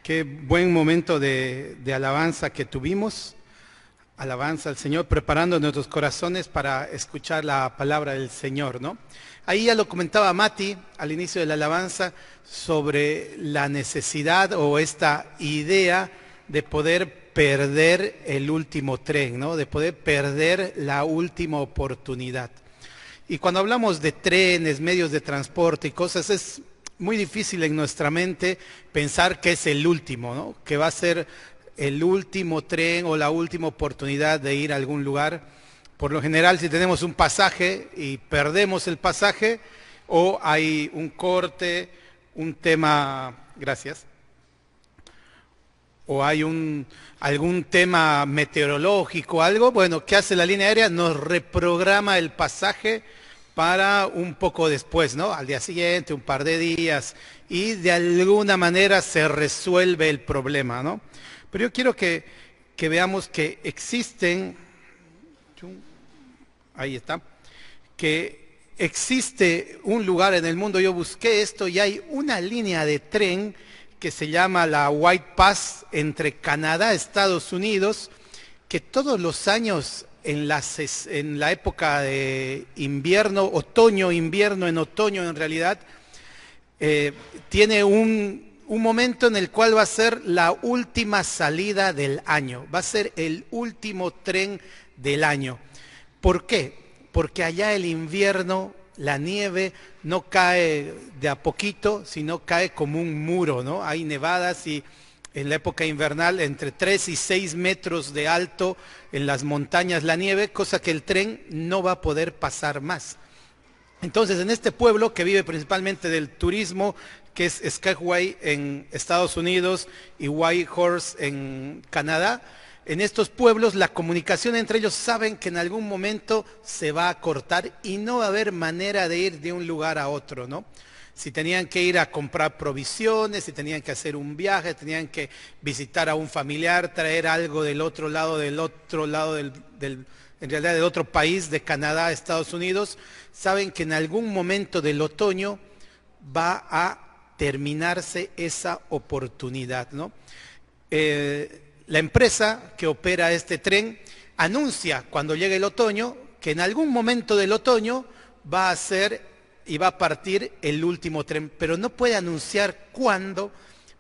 Qué buen momento de alabanza que tuvimos. Alabanza al Señor, preparando nuestros corazones para escuchar la palabra del Señor, ¿no? Ahí ya lo comentaba Mati al inicio de la alabanza sobre la necesidad o esta idea de poder perder el último tren, ¿no? De poder perder la última oportunidad. Y cuando hablamos de trenes, medios de transporte y cosas, es muy difícil en nuestra mente pensar que es el último, ¿no? Que va a ser el último tren o la última oportunidad de ir a algún lugar. Por lo general, si tenemos un pasaje y perdemos el pasaje, o hay un corte, un tema, gracias, o hay algún tema meteorológico, algo, bueno, ¿qué hace la línea aérea? Nos reprograma el pasaje para un poco después, ¿no? Al día siguiente, un par de días, y de alguna manera se resuelve el problema, ¿no? Pero yo quiero que veamos que existen, ahí está, que existe un lugar en el mundo, yo busqué esto y hay una línea de tren que se llama la White Pass entre Canadá y Estados Unidos, que todos los años en la época de invierno, otoño, invierno, en otoño en realidad, tiene un momento en el cual va a ser la última salida del año, va a ser el último tren del año. ¿Por qué? Porque allá el invierno, la nieve no cae de a poquito, sino cae como un muro, ¿no? Hay nevadas y en la época invernal entre 3 y 6 metros de alto en las montañas la nieve, cosa que el tren no va a poder pasar más. Entonces, en este pueblo que vive principalmente del turismo, que es Skagway en Estados Unidos y Whitehorse en Canadá, en estos pueblos la comunicación entre ellos saben que en algún momento se va a cortar y no va a haber manera de ir de un lugar a otro, ¿no? Si tenían que ir a comprar provisiones, si tenían que hacer un viaje, tenían que visitar a un familiar, traer algo del otro lado en realidad del otro país, de Canadá a Estados Unidos, saben que en algún momento del otoño va a terminarse esa oportunidad, ¿no? La empresa que opera este tren anuncia cuando llegue el otoño que en algún momento del otoño va a ser y va a partir el último tren, pero no puede anunciar cuándo,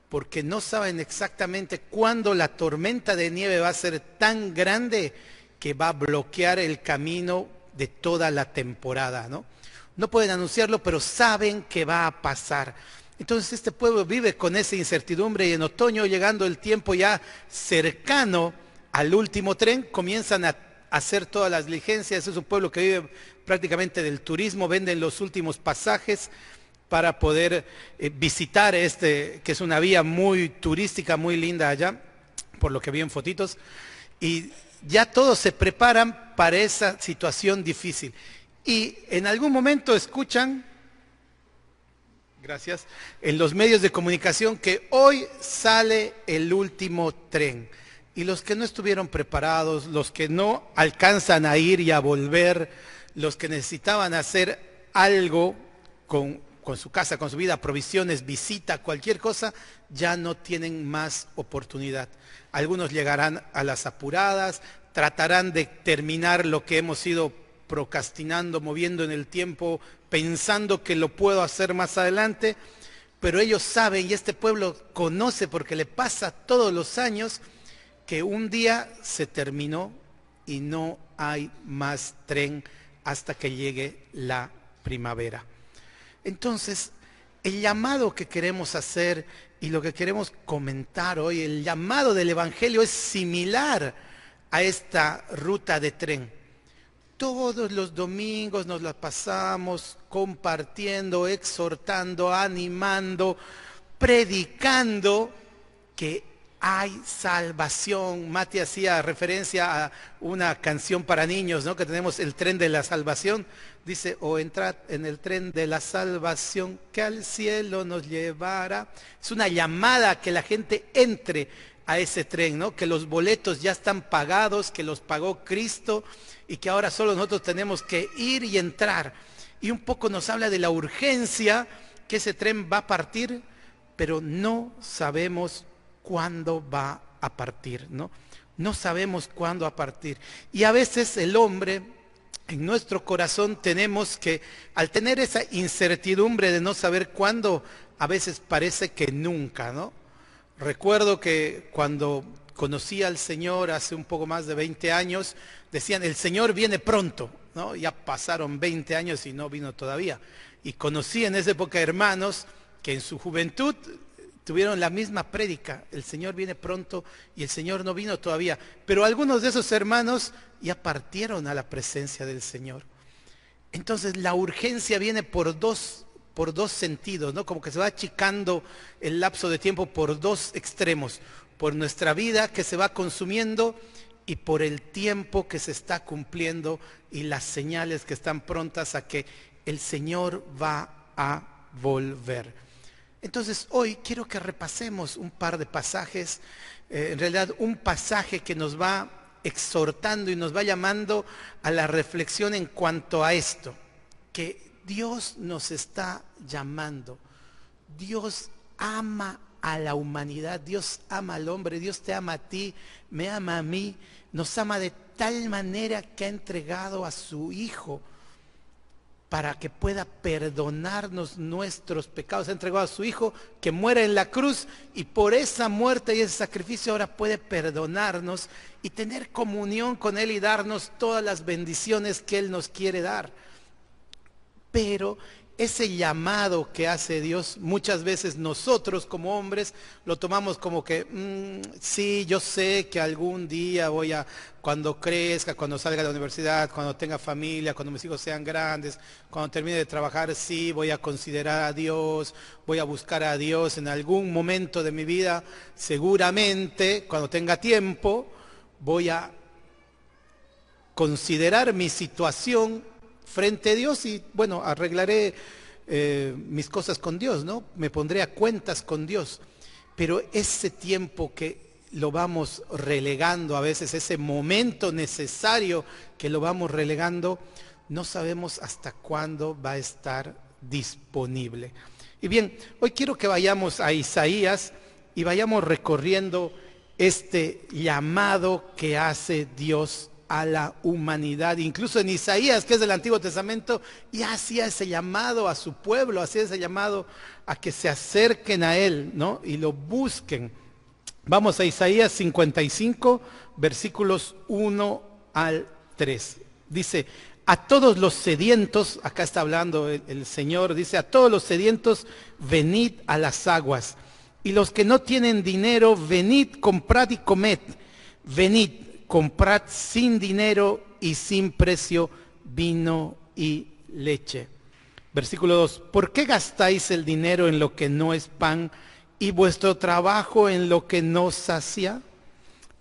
porque no saben exactamente cuándo la tormenta de nieve va a ser tan grande que va a bloquear el camino de toda la temporada, ¿no? No pueden anunciarlo, pero saben que va a pasar. Entonces este pueblo vive con esa incertidumbre y en otoño, llegando el tiempo ya cercano al último tren, comienzan a hacer todas las diligencias. Es un pueblo que vive prácticamente del turismo, venden los últimos pasajes para poder visitar que es una vía muy turística, muy linda allá, por lo que vi en fotitos, y ya todos se preparan para esa situación difícil. Y en algún momento escuchan, gracias, en los medios de comunicación que hoy sale el último tren. Y los que no estuvieron preparados, los que no alcanzan a ir y a volver, los que necesitaban hacer algo con su casa, con su vida, provisiones, visita, cualquier cosa, ya no tienen más oportunidad. Algunos llegarán a las apuradas, tratarán de terminar lo que hemos ido procrastinando, moviendo en el tiempo, pensando que lo puedo hacer más adelante, pero ellos saben, y este pueblo conoce porque le pasa todos los años, que un día se terminó y no hay más tren hasta que llegue la primavera. Entonces, el llamado que queremos hacer y lo que queremos comentar hoy, el llamado del Evangelio es similar a esta ruta de tren. Todos los domingos nos la pasamos compartiendo, exhortando, animando, predicando que hay salvación. Mati hacía referencia a una canción para niños, ¿no? Que tenemos el tren de la salvación. Dice, o entrad en el tren de la salvación que al cielo nos llevará. Es una llamada a que la gente entre a ese tren, ¿no? Que los boletos ya están pagados, que los pagó Cristo y que ahora solo nosotros tenemos que ir y entrar. Y un poco nos habla de la urgencia que ese tren va a partir, pero no sabemos cuándo va a partir, ¿no? No sabemos cuándo va a partir. Y a veces el hombre, en nuestro corazón tenemos que, al tener esa incertidumbre de no saber cuándo, a veces parece que nunca, ¿no? Recuerdo que cuando conocí al Señor hace un poco más de 20 años, decían, el Señor viene pronto, ¿no? Ya pasaron 20 años y no vino todavía. Y conocí en esa época hermanos que en su juventud tuvieron la misma prédica, el Señor viene pronto y el Señor no vino todavía. Pero algunos de esos hermanos ya partieron a la presencia del Señor. Entonces la urgencia viene por dos sentidos, ¿no? Como que se va achicando el lapso de tiempo por dos extremos, por nuestra vida que se va consumiendo y por el tiempo que se está cumpliendo y las señales que están prontas a que el Señor va a volver. Entonces hoy quiero que repasemos un par de pasajes, en realidad un pasaje que nos va exhortando y nos va llamando a la reflexión en cuanto a esto, que Dios nos está llamando. Dios ama a la humanidad, Dios ama al hombre, Dios te ama a ti, me ama a mí, nos ama de tal manera que ha entregado a su Hijo para que pueda perdonarnos nuestros pecados. Ha entregado a su Hijo que muere en la cruz y por esa muerte y ese sacrificio ahora puede perdonarnos y tener comunión con Él y darnos todas las bendiciones que Él nos quiere dar. Pero ese llamado que hace Dios, muchas veces nosotros como hombres lo tomamos como que, sí, yo sé que algún día cuando crezca, cuando salga de la universidad, cuando tenga familia, cuando mis hijos sean grandes, cuando termine de trabajar, sí, voy a considerar a Dios, voy a buscar a Dios en algún momento de mi vida, seguramente, cuando tenga tiempo, voy a considerar mi situación frente a Dios y bueno, arreglaré mis cosas con Dios, ¿no? Me pondré a cuentas con Dios. Pero ese tiempo que lo vamos relegando a veces, ese momento necesario que lo vamos relegando, no sabemos hasta cuándo va a estar disponible. Y bien, hoy quiero que vayamos a Isaías y vayamos recorriendo este llamado que hace Dios a la humanidad. Incluso en Isaías, que es del Antiguo Testamento, ya hacía ese llamado a su pueblo, hacía ese llamado a que se acerquen a Él, ¿no? Y lo busquen. Vamos a Isaías 55, versículos 1 al 3. Dice, a todos los sedientos, acá está hablando el Señor, dice, a todos los sedientos, venid a las aguas. Y los que no tienen dinero, venid, comprad y comed. Venid, comprad sin dinero y sin precio vino y leche. Versículo 2. ¿Por qué gastáis el dinero en lo que no es pan y vuestro trabajo en lo que no sacia?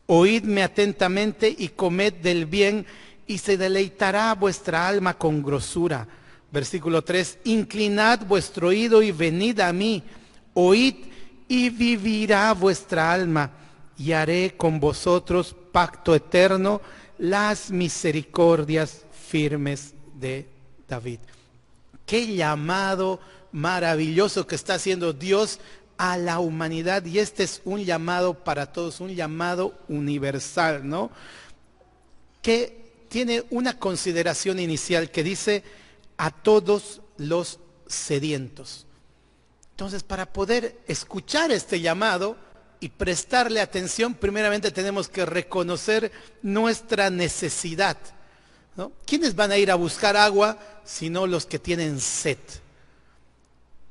Oídme atentamente y comed del bien y se deleitará vuestra alma con grosura. Versículo 3. Inclinad vuestro oído y venid a mí. Oíd y vivirá vuestra alma. Y haré con vosotros pacto eterno, las misericordias firmes de David. Qué llamado maravilloso que está haciendo Dios a la humanidad. Y este es un llamado para todos, un llamado universal, ¿no? Que tiene una consideración inicial que dice a todos los sedientos. Entonces, para poder escuchar este llamado y prestarle atención, primeramente tenemos que reconocer nuestra necesidad, ¿no? ¿Quiénes van a ir a buscar agua sino los que tienen sed?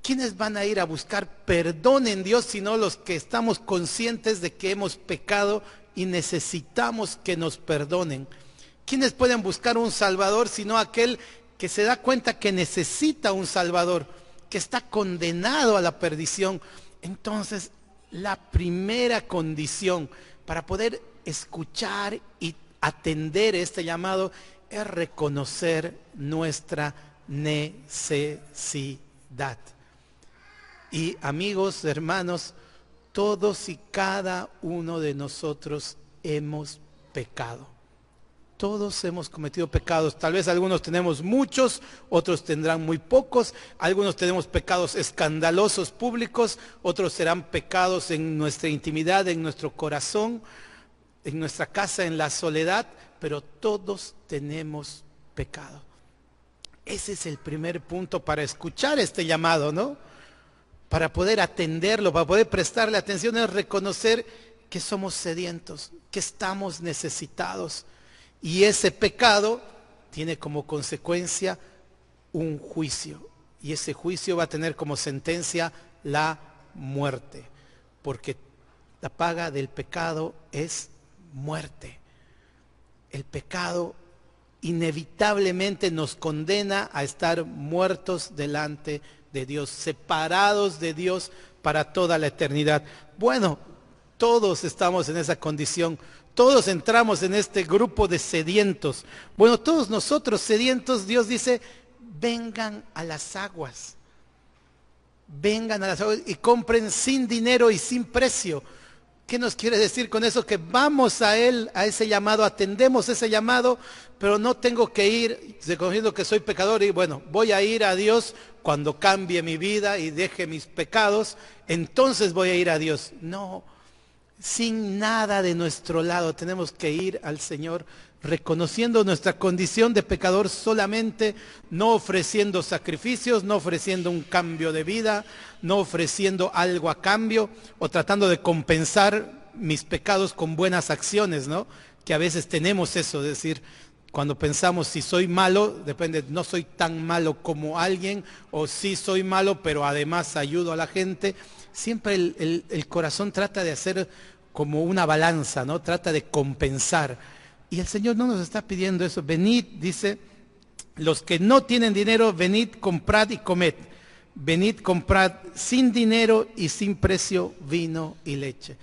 ¿Quiénes van a ir a buscar perdón en Dios sino los que estamos conscientes de que hemos pecado y necesitamos que nos perdonen? ¿Quiénes pueden buscar un Salvador sino aquel que se da cuenta que necesita un Salvador, que está condenado a la perdición? Entonces, la primera condición para poder escuchar y atender este llamado es reconocer nuestra necesidad. Y amigos, hermanos, todos y cada uno de nosotros hemos pecado. Todos hemos cometido pecados. Tal vez algunos tenemos muchos, otros tendrán muy pocos. Algunos tenemos pecados escandalosos públicos, otros serán pecados en nuestra intimidad, en nuestro corazón, en nuestra casa, en la soledad, pero todos tenemos pecado. Ese es el primer punto para escuchar este llamado, ¿no? Para poder atenderlo, para poder prestarle atención, es reconocer que somos sedientos, que estamos necesitados. Y ese pecado tiene como consecuencia un juicio. Y ese juicio va a tener como sentencia la muerte. Porque la paga del pecado es muerte. El pecado inevitablemente nos condena a estar muertos delante de Dios, separados de Dios para toda la eternidad. Bueno, todos estamos en esa condición. Todos entramos en este grupo de sedientos. Bueno, todos nosotros sedientos, Dios dice, vengan a las aguas. Vengan a las aguas y compren sin dinero y sin precio. ¿Qué nos quiere decir con eso? Que vamos a Él, a ese llamado, atendemos ese llamado, pero no tengo que ir reconociendo que soy pecador y bueno, voy a ir a Dios cuando cambie mi vida y deje mis pecados, entonces voy a ir a Dios. No. Sin nada de nuestro lado tenemos que ir al Señor reconociendo nuestra condición de pecador solamente, no ofreciendo sacrificios, no ofreciendo un cambio de vida, no ofreciendo algo a cambio o tratando de compensar mis pecados con buenas acciones, ¿no? Que a veces tenemos eso, es decir, cuando pensamos si soy malo, depende, no soy tan malo como alguien o sí soy malo pero además ayudo a la gente. Siempre el corazón trata de hacer como una balanza, ¿no? Trata de compensar. Y el Señor no nos está pidiendo eso. Venid, dice, los que no tienen dinero, venid, comprad y comed. Venid, comprad sin dinero y sin precio vino y leche.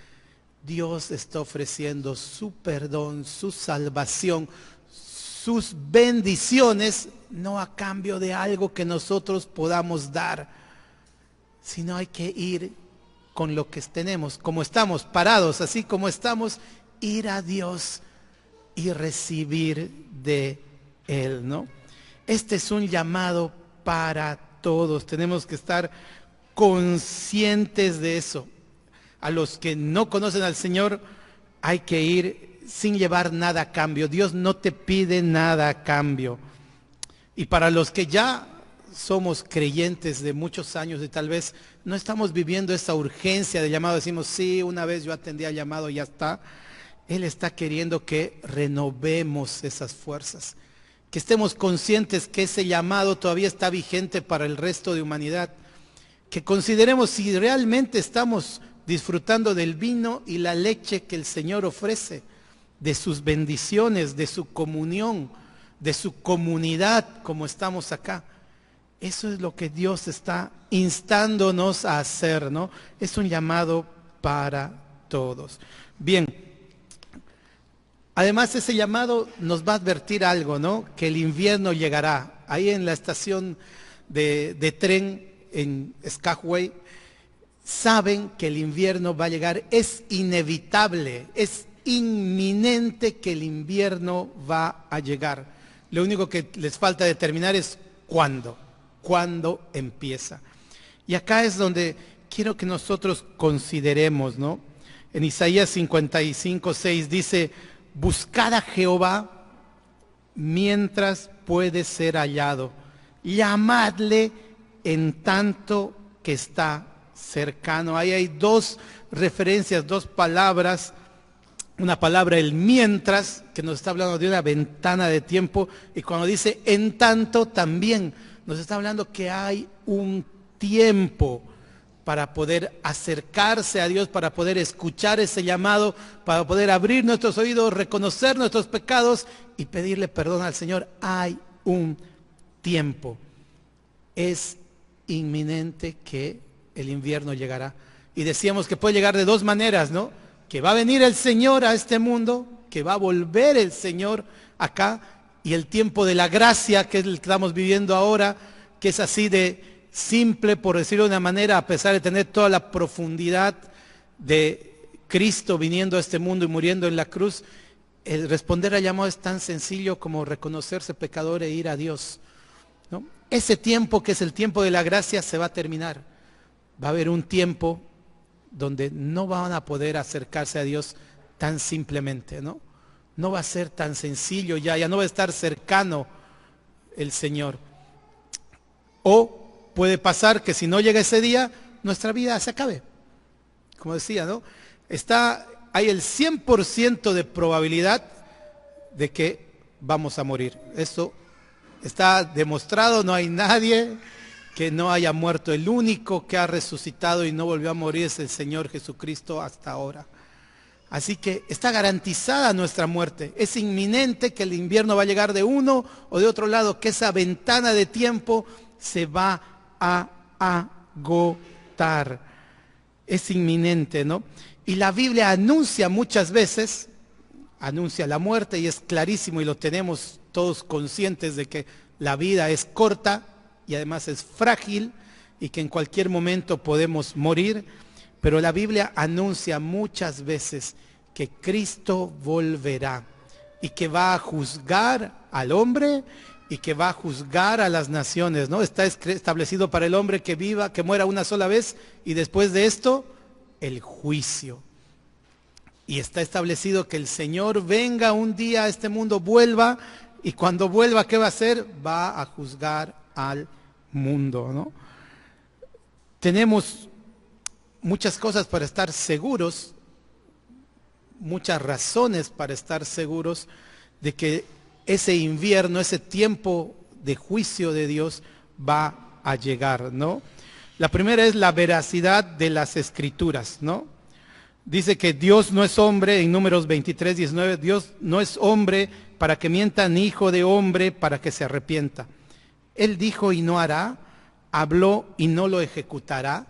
Dios está ofreciendo su perdón, su salvación, sus bendiciones, no a cambio de algo que nosotros podamos dar, sino hay que ir con lo que tenemos, como estamos parados, así como estamos, ir a Dios y recibir de Él, ¿no? Este es un llamado para todos, tenemos que estar conscientes de eso. A los que no conocen al Señor hay que ir sin llevar nada a cambio. Dios no te pide nada a cambio. Y para los que ya somos creyentes de muchos años y tal vez no estamos viviendo esa urgencia de llamado, decimos, sí, una vez yo atendí al llamado y ya está. Él está queriendo que renovemos esas fuerzas, que estemos conscientes que ese llamado todavía está vigente para el resto de humanidad, que consideremos si realmente estamos disfrutando del vino y la leche que el Señor ofrece, de sus bendiciones, de su comunión, de su comunidad como estamos acá. Eso es lo que Dios está instándonos a hacer, ¿no? Es un llamado para todos. Bien, además ese llamado nos va a advertir algo, ¿no? Que el invierno llegará. Ahí en la estación de tren en Skagway, saben que el invierno va a llegar. Es inevitable, es inminente que el invierno va a llegar. Lo único que les falta determinar es cuándo empieza. Y acá es donde quiero que nosotros consideremos, ¿no? En Isaías 55:6 dice, buscad a Jehová mientras puede ser hallado, llamadle en tanto que está cercano. Ahí hay dos referencias, dos palabras. Una palabra, el mientras, que nos está hablando de una ventana de tiempo, y cuando dice en tanto, también nos está hablando que hay un tiempo para poder acercarse a Dios, para poder escuchar ese llamado, para poder abrir nuestros oídos, reconocer nuestros pecados y pedirle perdón al Señor. Hay un tiempo. Es inminente que el invierno llegará. Y decíamos que puede llegar de dos maneras, ¿no? Que va a venir el Señor a este mundo, que va a volver el Señor acá, y el tiempo de la gracia, que es el que estamos viviendo ahora, que es así de simple, por decirlo de una manera, a pesar de tener toda la profundidad de Cristo viniendo a este mundo y muriendo en la cruz, el responder al llamado es tan sencillo como reconocerse pecador e ir a Dios, ¿no? Ese tiempo que es el tiempo de la gracia se va a terminar. Va a haber un tiempo donde no van a poder acercarse a Dios tan simplemente, ¿no? No va a ser tan sencillo ya no va a estar cercano el Señor. O puede pasar que si no llega ese día, nuestra vida se acabe. Como decía, ¿no? Hay el 100% de probabilidad de que vamos a morir. Esto está demostrado, no hay nadie que no haya muerto. El único que ha resucitado y no volvió a morir es el Señor Jesucristo hasta ahora. Así que está garantizada nuestra muerte. Es inminente que el invierno va a llegar de uno o de otro lado, que esa ventana de tiempo se va a agotar. Es inminente, ¿no? Y la Biblia anuncia muchas veces, anuncia la muerte, y es clarísimo y lo tenemos todos conscientes de que la vida es corta y además es frágil y que en cualquier momento podemos morir. Pero la Biblia anuncia muchas veces que Cristo volverá y que va a juzgar al hombre y que va a juzgar a las naciones, ¿no? Está establecido para el hombre que viva, que muera una sola vez y después de esto, el juicio. Y está establecido que el Señor venga un día a este mundo, vuelva, y cuando vuelva, ¿qué va a hacer? Va a juzgar al mundo, ¿no? Tenemos muchas cosas para estar seguros, muchas razones para estar seguros de que ese invierno, ese tiempo de juicio de Dios va a llegar, ¿no? La primera es la veracidad de las Escrituras, ¿no? Dice que Dios no es hombre, en Números 23, 19, Dios no es hombre para que mienta, ni hijo de hombre para que se arrepienta. Él dijo y no hará, habló y no lo ejecutará.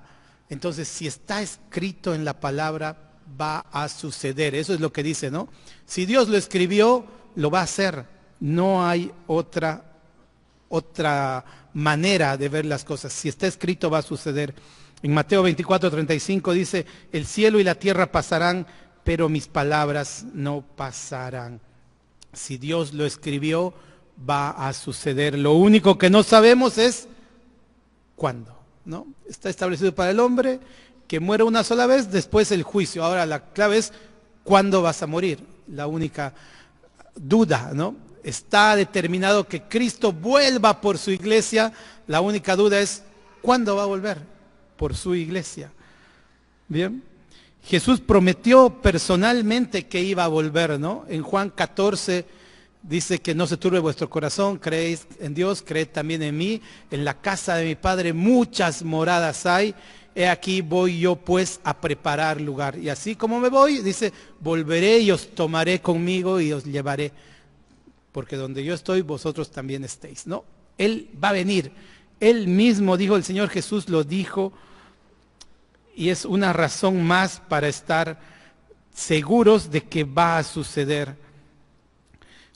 Entonces, si está escrito en la palabra, va a suceder. Eso es lo que dice, ¿no? Si Dios lo escribió, lo va a hacer. No hay otra manera de ver las cosas. Si está escrito, va a suceder. En Mateo 24:35 dice, el cielo y la tierra pasarán, pero mis palabras no pasarán. Si Dios lo escribió, va a suceder. Lo único que no sabemos es cuándo, ¿no? Está establecido para el hombre que muere una sola vez, después el juicio. Ahora la clave es cuándo vas a morir. La única duda, ¿no? Está determinado que Cristo vuelva por su iglesia. La única duda es cuándo va a volver por su iglesia. Bien. Jesús prometió personalmente que iba a volver, ¿no? En Juan 14 dice que no se turbe vuestro corazón, creéis en Dios, creed también en mí. En la casa de mi Padre muchas moradas hay. He aquí voy yo pues a preparar lugar. Y así como me voy, dice, volveré y os tomaré conmigo y os llevaré. Porque donde yo estoy, vosotros también estéis, ¿no? Él va a venir. Él mismo dijo, el Señor Jesús lo dijo. Y es una razón más para estar seguros de que va a suceder.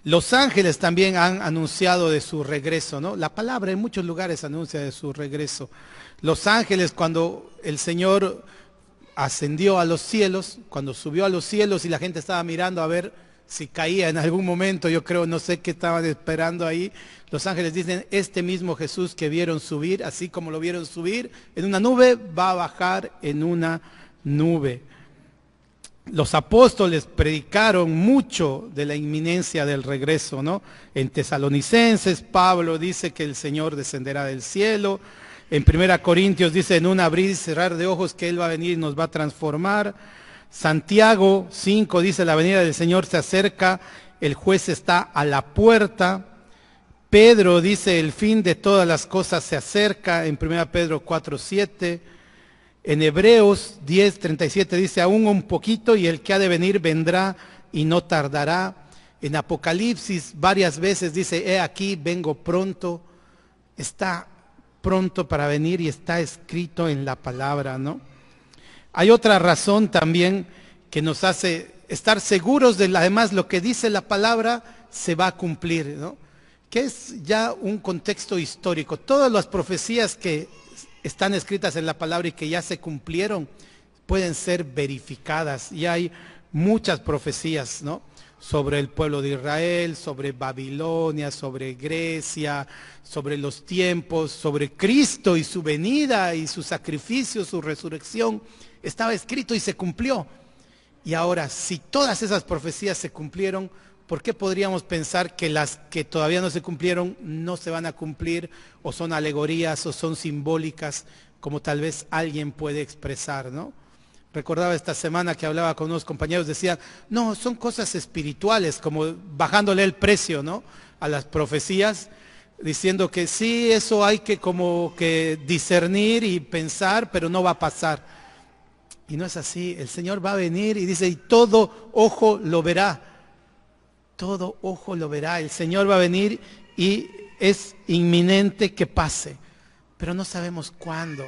Los ángeles también han anunciado de su regreso, ¿no? La palabra en muchos lugares anuncia de su regreso. Los ángeles, cuando el Señor ascendió a los cielos, cuando subió a los cielos y la gente estaba mirando a ver si caía en algún momento, yo creo, no sé qué estaban esperando ahí. Los ángeles dicen, este mismo Jesús que vieron subir, así como lo vieron subir en una nube, va a bajar en una nube. Los apóstoles predicaron mucho de la inminencia del regreso, ¿no? En Tesalonicenses, Pablo dice que el Señor descenderá del cielo. En 1 Corintios dice, en un abrir y cerrar de ojos, que Él va a venir y nos va a transformar. Santiago 5 dice, la venida del Señor se acerca, el juez está a la puerta. Pedro dice, el fin de todas las cosas se acerca, en 1 Pedro 4:7. En Hebreos 10:37 dice, aún un poquito y el que ha de venir vendrá y no tardará. En Apocalipsis varias veces dice, he aquí, vengo pronto. Está pronto para venir y está escrito en la palabra, ¿no? Hay otra razón también que nos hace estar seguros de además lo que dice la palabra se va a cumplir, ¿no? Que es ya un contexto histórico. Todas las profecías que están escritas en la palabra y que ya se cumplieron pueden ser verificadas. Y hay muchas profecías, ¿no? sobre el pueblo de Israel, sobre Babilonia, sobre Grecia, sobre los tiempos, sobre Cristo y su venida y su sacrificio, su resurrección. Estaba escrito y se cumplió. Y ahora, si todas esas profecías se cumplieron, ¿por qué podríamos pensar que las que todavía no se cumplieron no se van a cumplir, o son alegorías, o son simbólicas, como tal vez alguien puede expresar, ¿no? Recordaba esta semana que hablaba con unos compañeros, decían, no, son cosas espirituales, como bajándole el precio, ¿no?, a las profecías, diciendo que sí, eso hay que como que discernir y pensar, pero no va a pasar. Y no es así. El Señor va a venir y dice, y todo ojo lo verá. Todo ojo lo verá. El Señor va a venir y es inminente que pase, pero no sabemos cuándo.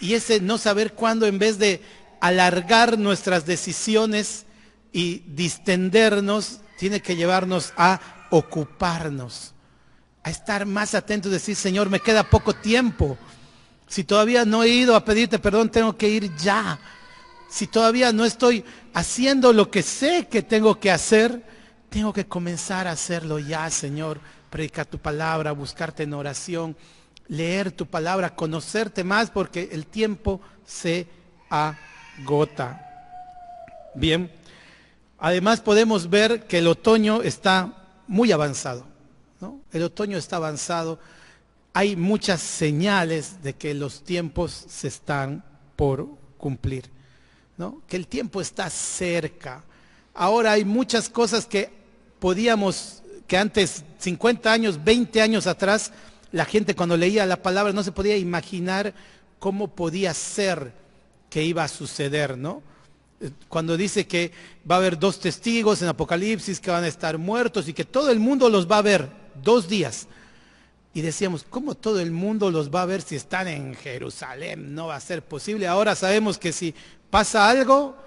Y ese no saber cuándo, en vez de alargar nuestras decisiones y distendernos, tiene que llevarnos a ocuparnos, a estar más atentos, decir, Señor, me queda poco tiempo. Si todavía no he ido a pedirte perdón, tengo que ir ya. Si todavía no estoy haciendo lo que sé que tengo que hacer, tengo que comenzar a hacerlo ya, Señor. Predicar tu palabra, buscarte en oración, leer tu palabra, conocerte más, porque el tiempo se agota. Bien, además podemos ver que el otoño está muy avanzado, ¿no? El otoño está avanzado. Hay muchas señales de que los tiempos se están por cumplir, ¿no? Que el tiempo está cerca. Ahora hay muchas cosas que que antes, 50 años, 20 años atrás, la gente cuando leía la palabra no se podía imaginar cómo podía ser que iba a suceder, ¿no? Cuando dice que va a haber 2 testigos en Apocalipsis que van a estar muertos y que todo el mundo los va a ver 2 días. Y decíamos, ¿cómo todo el mundo los va a ver si están en Jerusalén? No va a ser posible. Ahora sabemos que si pasa algo,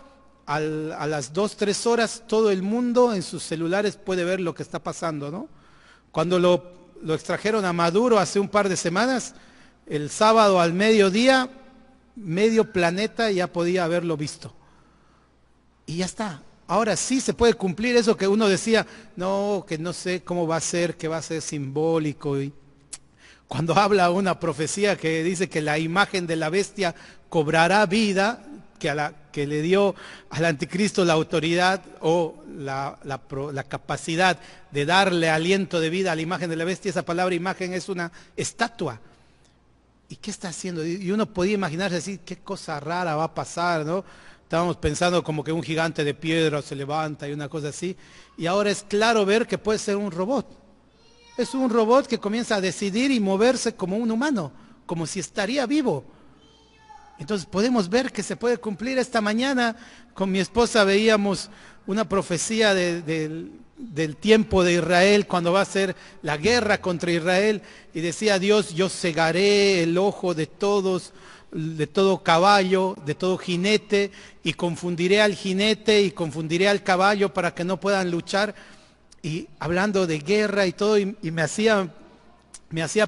a las 2, 3 horas, todo el mundo en sus celulares puede ver lo que está pasando, ¿no? Cuando lo extrajeron a Maduro hace un par de semanas, el sábado al mediodía, medio planeta ya podía haberlo visto. Y ya está. Ahora sí se puede cumplir eso que uno decía, no, que no sé cómo va a ser, que va a ser simbólico. Y cuando habla una profecía que dice que la imagen de la bestia cobrará vida, que le dio al anticristo la autoridad o la capacidad de darle aliento de vida a la imagen de la bestia, esa palabra imagen es una estatua. ¿Y qué está haciendo? Y uno podía imaginarse así, qué cosa rara va a pasar, ¿no? Estábamos pensando como que un gigante de piedra se levanta y una cosa así, y ahora es claro ver que puede ser un robot. Es un robot que comienza a decidir y moverse como un humano, como si estaría vivo. Entonces podemos ver que se puede cumplir. Esta mañana con mi esposa veíamos una profecía del tiempo de Israel, cuando va a ser la guerra contra Israel, y decía Dios, yo cegaré el ojo de todos, de todo caballo, de todo jinete, y confundiré al jinete y confundiré al caballo para que no puedan luchar. Y hablando de guerra y todo, y me hacía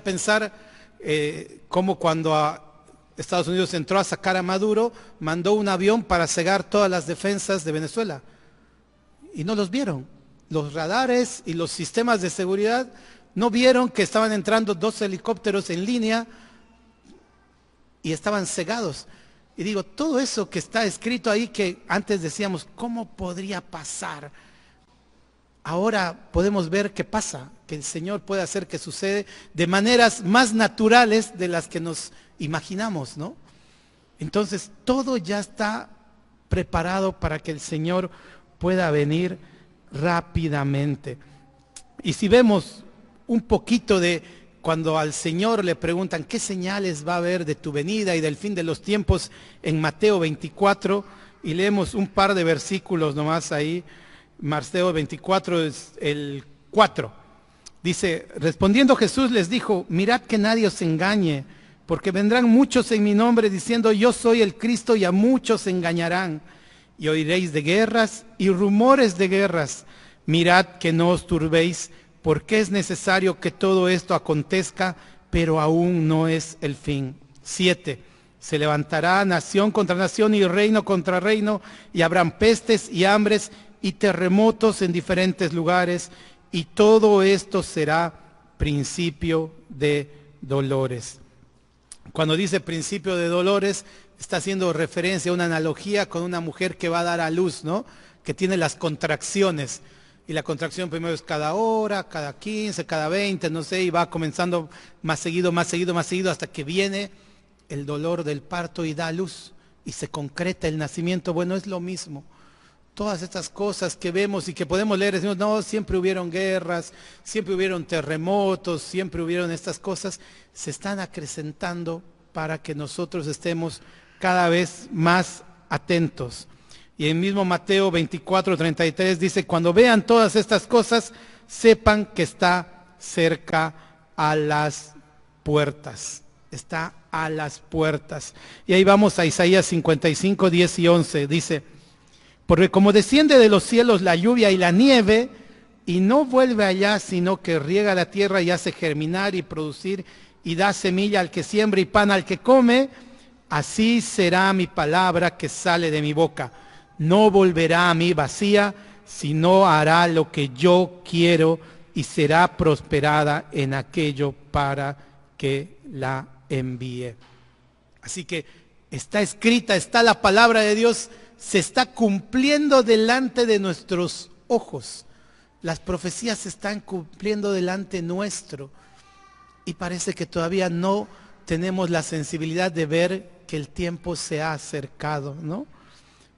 pensar cómo cuando Estados Unidos entró a sacar a Maduro, mandó un avión para cegar todas las defensas de Venezuela. Y no los vieron. Los radares y los sistemas de seguridad no vieron que estaban entrando 2 helicópteros en línea y estaban cegados. Y digo, todo eso que está escrito ahí, que antes decíamos, ¿cómo podría pasar? Ahora podemos ver que pasa, que el Señor puede hacer que sucede de maneras más naturales de las que nos imaginamos, ¿no? Entonces todo ya está preparado para que el Señor pueda venir rápidamente. Y si vemos un poquito de cuando al Señor le preguntan qué señales va a haber de tu venida y del fin de los tiempos en Mateo 24, y leemos un par de versículos nomás ahí. Mateo 24 es el 4. Dice, respondiendo Jesús les dijo, mirad que nadie os engañe, porque vendrán muchos en mi nombre diciendo, yo soy el Cristo, y a muchos engañarán. Y oiréis de guerras y rumores de guerras. Mirad que no os turbéis, porque es necesario que todo esto acontezca, pero aún no es el fin. 7. Se levantará nación contra nación y reino contra reino, y habrán pestes y hambres y terremotos en diferentes lugares, y todo esto será principio de dolores. Cuando dice principio de dolores, está haciendo referencia a una analogía con una mujer que va a dar a luz, ¿no? Que tiene las contracciones. Y la contracción primero es cada hora, cada 15, cada 20, no sé, y va comenzando más seguido, más seguido, más seguido, hasta que viene el dolor del parto y da a luz. Y se concreta el nacimiento. Bueno, es lo mismo. Todas estas cosas que vemos y que podemos leer, decimos, no, siempre hubieron guerras, siempre hubieron terremotos, siempre hubieron estas cosas, se están acrecentando para que nosotros estemos cada vez más atentos. Y el mismo Mateo 24:33 dice, cuando vean todas estas cosas, sepan que está cerca a las puertas. Está a las puertas. Y ahí vamos a Isaías 55:10 y 11, dice, porque como desciende de los cielos la lluvia y la nieve, y no vuelve allá, sino que riega la tierra y hace germinar y producir, y da semilla al que siembra y pan al que come, así será mi palabra que sale de mi boca. No volverá a mí vacía, sino hará lo que yo quiero, y será prosperada en aquello para que la envíe. Así que está escrita, está la palabra de Dios, se está cumpliendo delante de nuestros ojos. Las profecías se están cumpliendo delante nuestro. Y parece que todavía no tenemos la sensibilidad de ver que el tiempo se ha acercado, ¿no?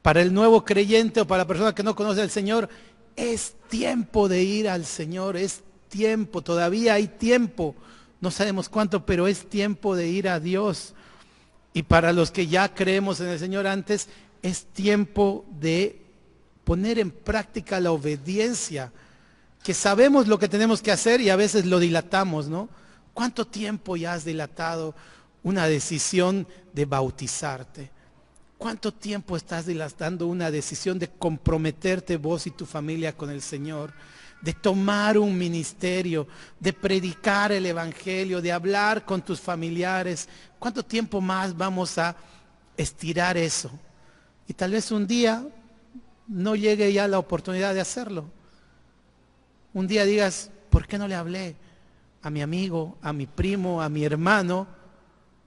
Para el nuevo creyente o para la persona que no conoce al Señor, es tiempo de ir al Señor, es tiempo, todavía hay tiempo. No sabemos cuánto, pero es tiempo de ir a Dios. Y para los que ya creemos en el Señor antes, es tiempo de poner en práctica la obediencia, que sabemos lo que tenemos que hacer y a veces lo dilatamos, ¿no? ¿Cuánto tiempo ya has dilatado una decisión de bautizarte? ¿Cuánto tiempo estás dilatando una decisión de comprometerte vos y tu familia con el Señor? De tomar un ministerio, de predicar el evangelio, de hablar con tus familiares. ¿Cuánto tiempo más vamos a estirar eso? Y tal vez un día no llegue ya la oportunidad de hacerlo. Un día digas, ¿por qué no le hablé a mi amigo, a mi primo, a mi hermano?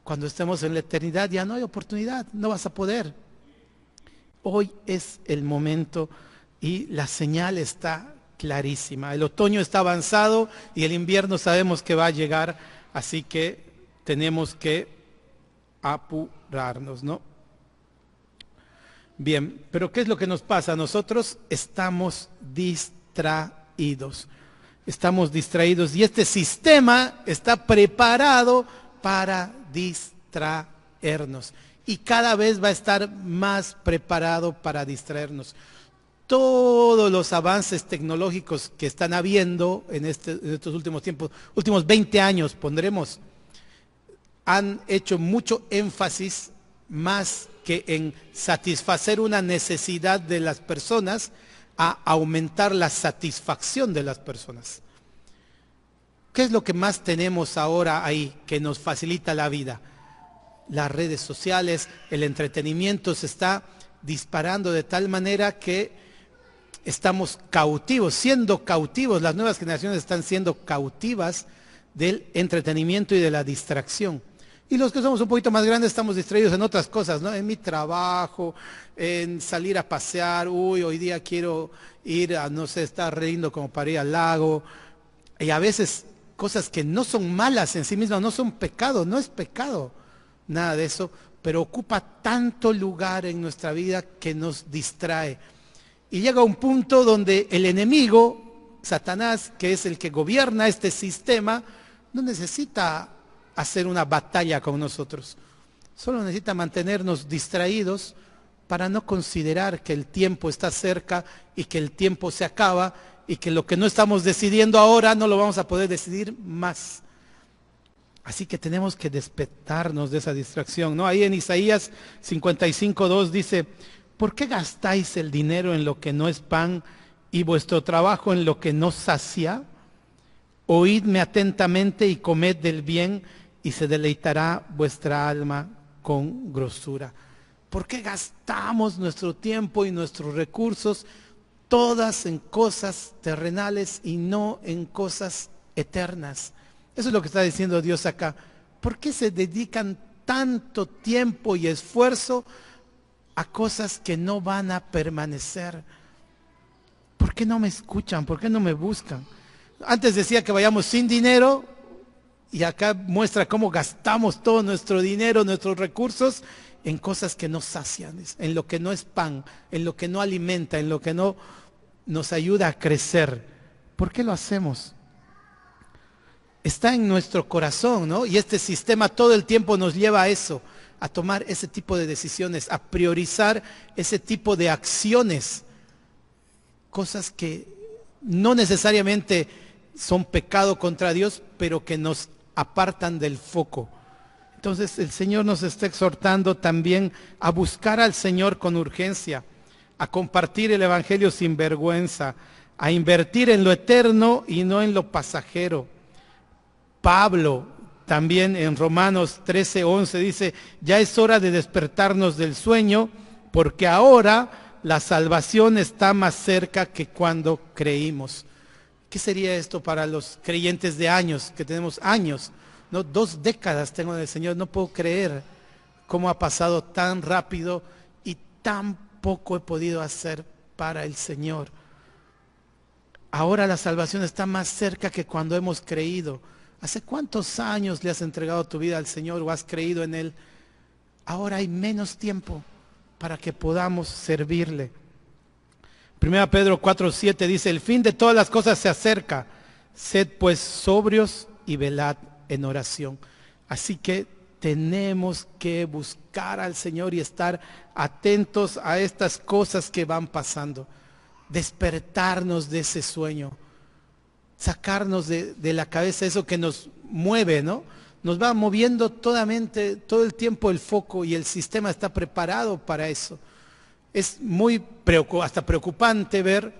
Cuando estemos en la eternidad ya no hay oportunidad, no vas a poder. Hoy es el momento y la señal está clarísima. El otoño está avanzado y el invierno sabemos que va a llegar, así que tenemos que apurarnos, ¿no? Bien, pero ¿qué es lo que nos pasa? Nosotros estamos distraídos. Estamos distraídos y este sistema está preparado para distraernos. Y cada vez va a estar más preparado para distraernos. Todos los avances tecnológicos que están habiendo en estos últimos tiempos, últimos 20 años pondremos, han hecho mucho énfasis más que en satisfacer una necesidad de las personas, a aumentar la satisfacción de las personas. ¿Qué es lo que más tenemos ahora ahí que nos facilita la vida? Las redes sociales, el entretenimiento se está disparando de tal manera que estamos cautivos, siendo cautivos, las nuevas generaciones están siendo cautivas del entretenimiento y de la distracción. Y los que somos un poquito más grandes estamos distraídos en otras cosas, ¿no? En mi trabajo, en salir a pasear, hoy día quiero ir a, no sé, estar riendo como para ir al lago. Y a veces cosas que no son malas en sí mismas, no son pecado, no es pecado, nada de eso, pero ocupa tanto lugar en nuestra vida que nos distrae. Y llega un punto donde el enemigo, Satanás, que es el que gobierna este sistema, no necesita hacer una batalla con nosotros. Solo necesita mantenernos distraídos para no considerar que el tiempo está cerca y que el tiempo se acaba y que lo que no estamos decidiendo ahora no lo vamos a poder decidir más. Así que tenemos que despertarnos de esa distracción, ¿no? Ahí en Isaías 55:2 dice, ¿por qué gastáis el dinero en lo que no es pan y vuestro trabajo en lo que no sacia? Oídme atentamente y comed del bien, y se deleitará vuestra alma con grosura. ¿Por qué gastamos nuestro tiempo y nuestros recursos todas en cosas terrenales y no en cosas eternas. Eso es lo que está diciendo Dios acá. ¿Por qué se dedican tanto tiempo y esfuerzo a cosas que no van a permanecer? ¿Por qué no me escuchan? ¿Por qué no me buscan? Antes decía que vayamos sin dinero y acá muestra cómo gastamos todo nuestro dinero, nuestros recursos en cosas que no sacian, en lo que no es pan, en lo que no alimenta, en lo que no nos ayuda a crecer. ¿Por qué lo hacemos? Está en nuestro corazón, ¿no? Y este sistema todo el tiempo nos lleva a eso, a tomar ese tipo de decisiones, a priorizar ese tipo de acciones, cosas que no necesariamente son pecado contra Dios, pero que nos apartan del foco. Entonces el Señor nos está exhortando también a buscar al Señor con urgencia, a compartir el Evangelio sin vergüenza, a invertir en lo eterno y no en lo pasajero. Pablo también en Romanos 13:11 dice, ya es hora de despertarnos del sueño, porque ahora la salvación está más cerca que cuando creímos. ¿Qué sería esto para los creyentes de años, que tenemos años? ¿No? 2 décadas tengo en el Señor, no puedo creer cómo ha pasado tan rápido y tan poco he podido hacer para el Señor. Ahora la salvación está más cerca que cuando hemos creído. ¿Hace cuántos años le has entregado tu vida al Señor o has creído en Él? Ahora hay menos tiempo para que podamos servirle. 1 Pedro 4:7 dice, el fin de todas las cosas se acerca, sed pues sobrios y velad en oración. Así que tenemos que buscar al Señor y estar atentos a estas cosas que van pasando, despertarnos de ese sueño, sacarnos de la cabeza eso que nos mueve, ¿no? Nos va moviendo todo el tiempo el foco y el sistema está preparado para eso. Es muy hasta preocupante ver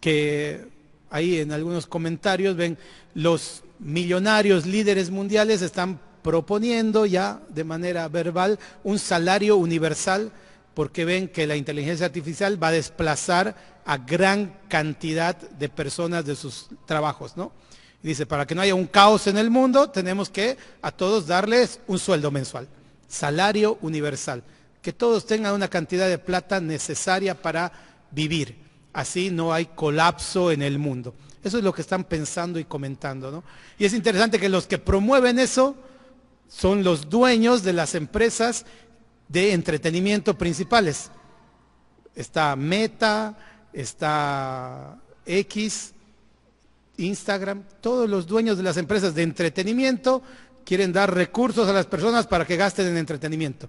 que ahí en algunos comentarios ven los millonarios líderes mundiales están proponiendo ya de manera verbal un salario universal porque ven que la inteligencia artificial va a desplazar a gran cantidad de personas de sus trabajos, ¿no? Y dice, para que no haya un caos en el mundo, tenemos que a todos darles un sueldo mensual, salario universal, que todos tengan una cantidad de plata necesaria para vivir, así no hay colapso en el mundo. Eso es lo que están pensando y comentando, ¿no? Y es interesante que los que promueven eso son los dueños de las empresas de entretenimiento principales. Está Meta, está X, Instagram, todos los dueños de las empresas de entretenimiento quieren dar recursos a las personas para que gasten en entretenimiento.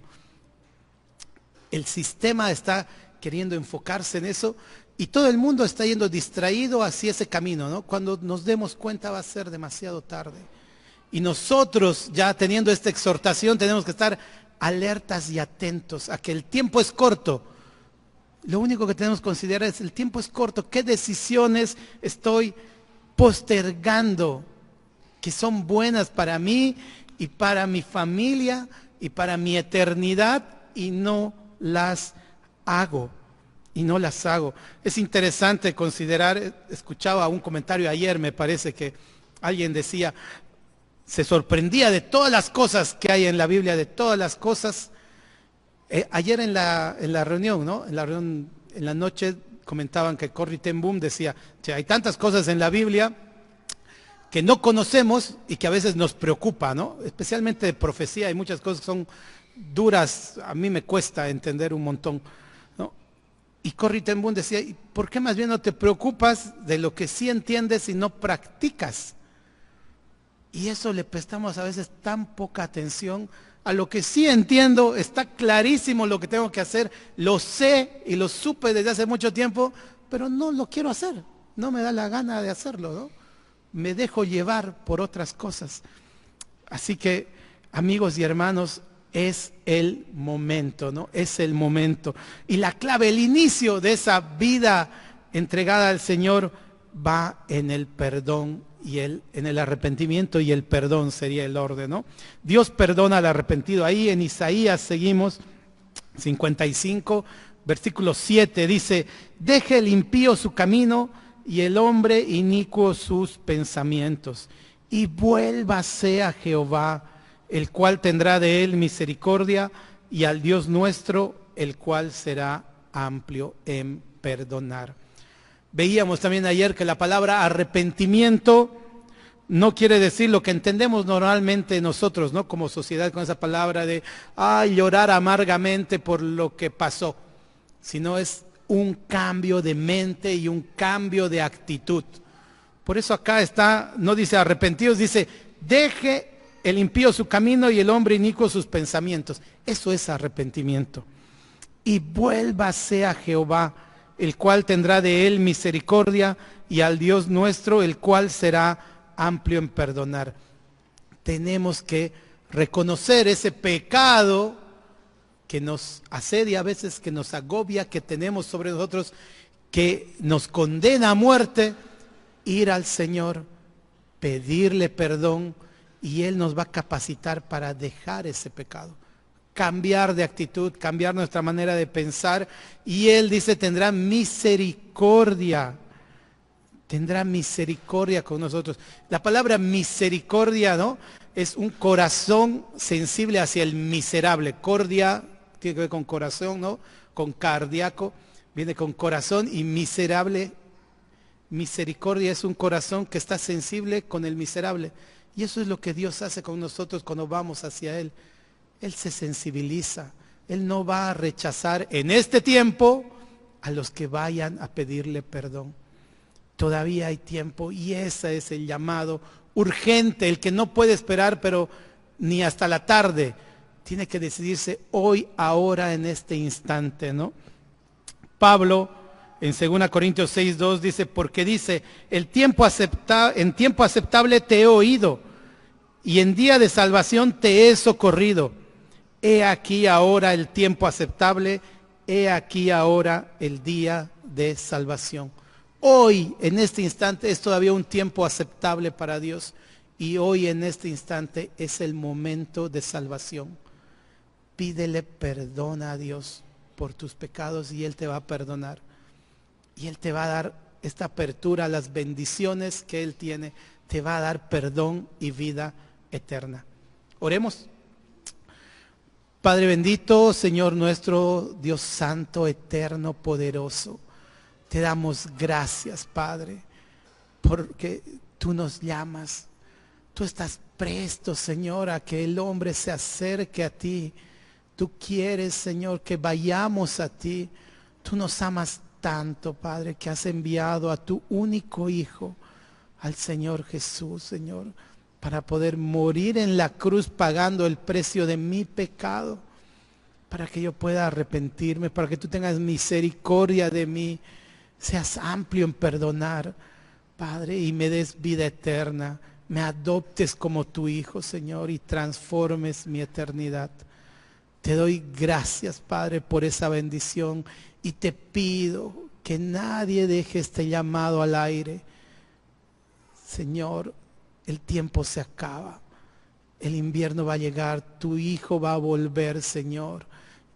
El sistema está queriendo enfocarse en eso y todo el mundo está yendo distraído hacia ese camino, ¿no? Cuando nos demos cuenta va a ser demasiado tarde. Y nosotros ya teniendo esta exhortación tenemos que estar alertas y atentos a que el tiempo es corto. Lo único que tenemos que considerar es el tiempo es corto. ¿Qué decisiones estoy postergando que son buenas para mí y para mi familia y para mi eternidad y no las hago? Y no las hago. Es interesante considerar, escuchaba un comentario ayer, me parece que alguien decía, se sorprendía de todas las cosas que hay en la Biblia, de todas las cosas. Ayer en la reunión, ¿no? En la noche comentaban que Corrie ten Boom decía, hay tantas cosas en la Biblia que no conocemos y que a veces nos preocupa, ¿no? Especialmente de profecía, hay muchas cosas que son duras, a mí me cuesta entender un montón, ¿no? Y Corrie ten Boom decía, ¿y por qué más bien no te preocupas de lo que sí entiendes y no practicas? Y eso le prestamos a veces tan poca atención a lo que sí entiendo, está clarísimo lo que tengo que hacer, lo sé y lo supe desde hace mucho tiempo, pero no lo quiero hacer, no me da la gana de hacerlo, ¿no? Me dejo llevar por otras cosas. Así que, amigos y hermanos, es el momento, ¿no? Es el momento. Y la clave, el inicio de esa vida entregada al Señor va en el perdón y en el arrepentimiento y el perdón sería el orden, ¿no? Dios perdona al arrepentido. Ahí en Isaías seguimos 55, versículo 7 dice: deje el impío su camino y el hombre inicuo sus pensamientos, y vuélvase a Jehová, el cual tendrá de él misericordia, y al Dios nuestro, el cual será amplio en perdonar. Veíamos también ayer que la palabra arrepentimiento no quiere decir lo que entendemos normalmente nosotros, ¿no? Como sociedad, con esa palabra de llorar amargamente por lo que pasó, sino es un cambio de mente y un cambio de actitud. Por eso acá está, no dice arrepentidos, dice deje el impío su camino y el hombre inicuo sus pensamientos. Eso es arrepentimiento. Y vuélvase a Jehová, el cual tendrá de él misericordia, y al Dios nuestro, el cual será amplio en perdonar. Tenemos que reconocer ese pecado que nos asedia a veces, que nos agobia, que tenemos sobre nosotros, que nos condena a muerte, ir al Señor, pedirle perdón, y Él nos va a capacitar para dejar ese pecado, cambiar de actitud, cambiar nuestra manera de pensar, y Él dice tendrá misericordia con nosotros. La palabra misericordia, ¿no?, es un corazón sensible hacia el miserable. Cordia tiene que ver con corazón, ¿no?, con cardíaco, viene con corazón, y miserable, misericordia es un corazón que está sensible con el miserable. Y eso es lo que Dios hace con nosotros cuando vamos hacia Él. Él se sensibiliza. Él no va a rechazar en este tiempo a los que vayan a pedirle perdón. Todavía hay tiempo, y ese es el llamado urgente, el que no puede esperar, pero ni hasta la tarde. Tiene que decidirse hoy, ahora, en este instante, ¿no? Pablo en 2 Corintios 6:2 dice: porque dice, en tiempo aceptable te he oído, y en día de salvación te he socorrido. He aquí ahora el tiempo aceptable, he aquí ahora el día de salvación. Hoy, en este instante, es todavía un tiempo aceptable para Dios, y hoy, en este instante, es el momento de salvación. Pídele perdón a Dios por tus pecados, y Él te va a perdonar. Y Él te va a dar esta apertura a las bendiciones que Él tiene. Te va a dar perdón y vida eterna. Oremos. Padre bendito, Señor nuestro, Dios santo, eterno, poderoso, te damos gracias, Padre, porque tú nos llamas. Tú estás presto, Señor, a que el hombre se acerque a ti. Tú quieres, Señor, que vayamos a ti. Tú nos amas tanto, Padre, que has enviado a tu único Hijo, al Señor Jesús, Señor, para poder morir en la cruz pagando el precio de mi pecado, para que yo pueda arrepentirme, para que tú tengas misericordia de mí, seas amplio en perdonar, Padre, y me des vida eterna, me adoptes como tu Hijo, Señor, y transformes mi eternidad. Te doy gracias, Padre, por esa bendición, y te pido que nadie deje este llamado al aire. Señor, el tiempo se acaba, el invierno va a llegar, tu Hijo va a volver, Señor,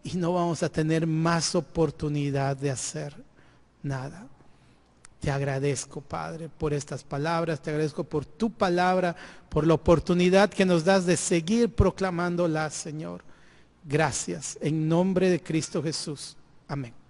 y no vamos a tener más oportunidad de hacer nada. Te agradezco, Padre, por estas palabras, te agradezco por tu palabra, por la oportunidad que nos das de seguir proclamándola, Señor. Gracias, en nombre de Cristo Jesús. Amén.